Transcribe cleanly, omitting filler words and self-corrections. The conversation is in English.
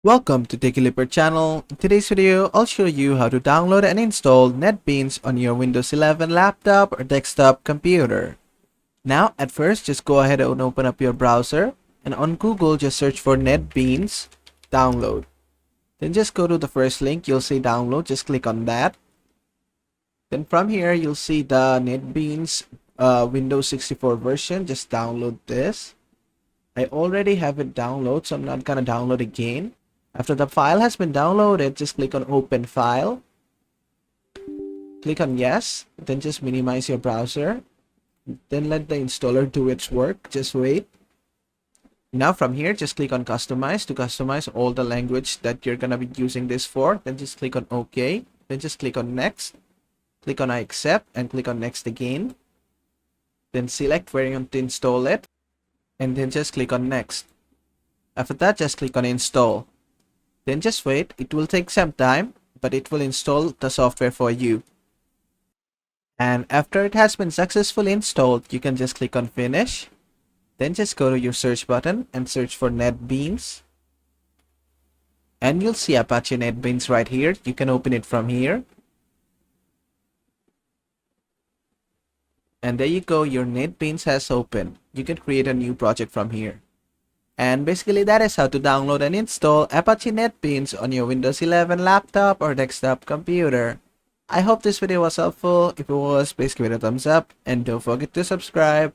Welcome to Techie Leopard channel. In today's video, I'll show you how to download and install Netbeans on your Windows 11 laptop or desktop computer. Now, at first, just go ahead and open up your browser, and on Google, just search for Netbeans download. Then just go to the first link, you'll see download, just click on that. Then from here, you'll see the Netbeans Windows 64 version. Just download this. I already have it downloaded, so I'm not gonna download again. After the file has been downloaded, just click on open file. Click on yes, then just minimize your browser. Then let the installer do its work. Just wait. Now from here, just click on customize to customize all the language that you're gonna be using this for. Then just click on OK. Then just click on next. Click on I accept and click on next again. Then select where you want to install it. And then just click on next. After that, just click on install. Then just wait. It will take some time, but it will install the software for you. And after it has been successfully installed, you can just click on finish. Then just go to your search button and search for Netbeans. And you'll see Apache Netbeans right here. You can open it from here. And there you go, your Netbeans has opened. You can create a new project from here. And basically that is how to download and install Apache Netbeans on your Windows 11 laptop or desktop computer. I hope this video was helpful. If it was, please give it a thumbs up and don't forget to subscribe.